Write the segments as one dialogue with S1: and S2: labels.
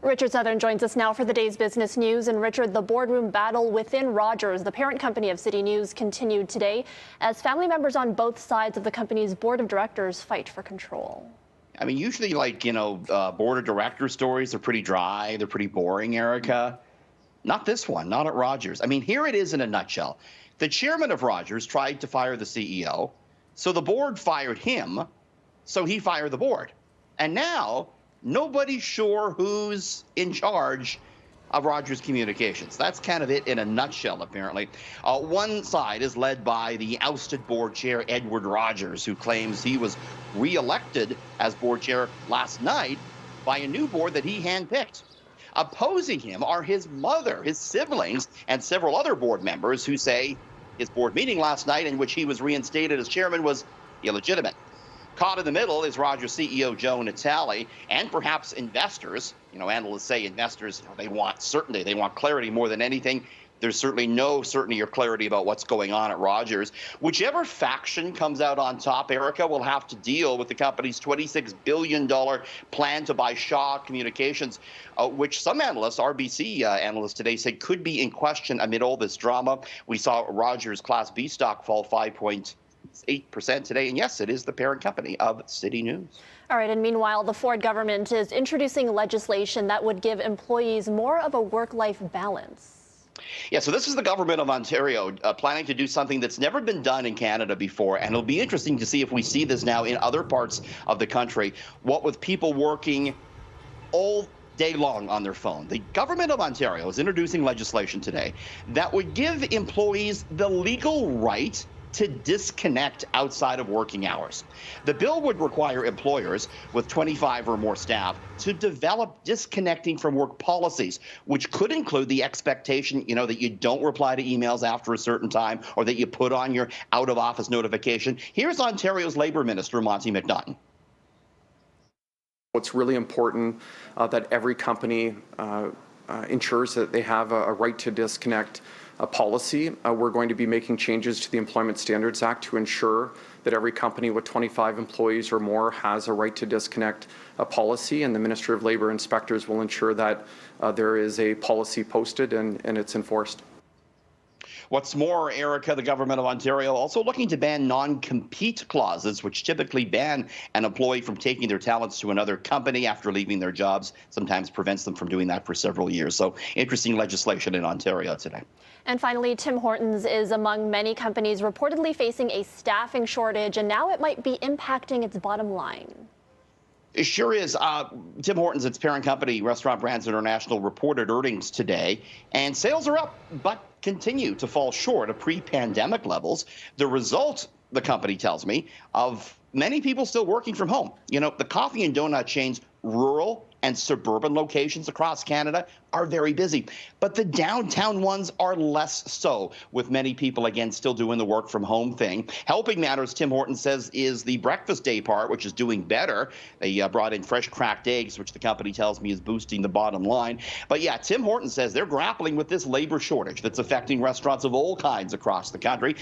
S1: Richard Southern joins us now for the day's business news. And Richard, the boardroom battle within Rogers, the parent company of CityNews, continued today as family members on both sides of the company's board of directors fight for control.
S2: I mean, usually, board of director stories are pretty dry. They're pretty boring, Erica. Not this one, not at Rogers. I mean, here it is in a nutshell. The chairman of Rogers tried to fire the CEO, so the board fired him, so he fired the board. And now nobody's sure who's in charge of Rogers Communications. That's kind of it in a nutshell, apparently. One side is led by the ousted board chair, Edward Rogers, who claims he was reelected as board chair last night by a new board that he handpicked. Opposing him are his mother, his siblings, and several other board members who say his board meeting last night, in which he was reinstated as chairman, was illegitimate. Caught in the middle is Rogers CEO Joe Natale, and perhaps investors. Analysts say investors, they want certainty. They want clarity more than anything. There's certainly no certainty or clarity about what's going on at Rogers. Whichever faction comes out on top, Erica, will have to deal with the company's $26 billion plan to buy Shaw Communications, which some analysts, RBC analysts today, say could be in question amid all this drama. We saw Rogers Class B stock fall 5.8% today. And yes, it is the parent company of CityNews.
S1: All right. And meanwhile, the Ford government is introducing legislation that would give employees more of a work-life balance.
S2: Yeah, so this is the government of Ontario planning to do something that's never been done in Canada before. And it'll be interesting to see if we see this now in other parts of the country. What with people working all day long on their phone. The government of Ontario is introducing legislation today that would give employees the legal right to disconnect outside of working hours. The bill would require employers with 25 or more staff to develop disconnecting from work policies, which could include the expectation, that you don't reply to emails after a certain time or that you put on your out of office notification. Here's Ontario's Labour Minister, Monty McNaughton.
S3: It's really important that every company ensures that they have a right to disconnect policy. We're going to be making changes to the Employment Standards Act to ensure that every company with 25 employees or more has a right to disconnect a policy, and the Ministry of Labour inspectors will ensure that there is a policy posted and it's enforced.
S2: What's more, Erica, the government of Ontario also looking to ban non-compete clauses, which typically ban an employee from taking their talents to another company after leaving their jobs, sometimes prevents them from doing that for several years. So interesting legislation in Ontario today.
S1: And finally, Tim Hortons is among many companies reportedly facing a staffing shortage, and now it might be impacting its bottom line.
S2: It sure is. Tim Hortons, its parent company, Restaurant Brands International, reported earnings today, and sales are up, but continue to fall short of pre-pandemic levels. The result, the company tells me, of many people still working from home. The coffee and donut chains, rural and suburban locations across Canada, are very busy. But the downtown ones are less so, with many people, again, still doing the work from home thing. Helping matters, Tim Hortons says, is the breakfast day part, which is doing better. They brought in fresh cracked eggs, which the company tells me is boosting the bottom line. But yeah, Tim Hortons says they're grappling with this labor shortage that's affecting restaurants of all kinds across the country,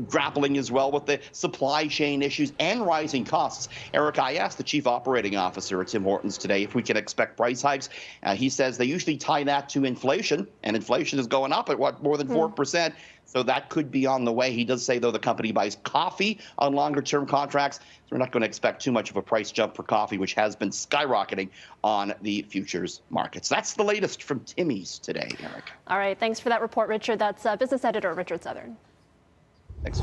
S2: grappling as well with the supply chain issues and rising costs. Eric, I asked the chief operating officer at Tim Hortons today if we can expect price hikes. He says they usually tie that to inflation, and inflation is going up at more than 4%. So that could be on the way. He does say, though, the company buys coffee on longer-term contracts. So we're not going to expect too much of a price jump for coffee, which has been skyrocketing on the futures markets. That's the latest from Timmy's today, Eric.
S1: All right. Thanks for that report, Richard. That's business editor Richard Southern.
S2: Thanks.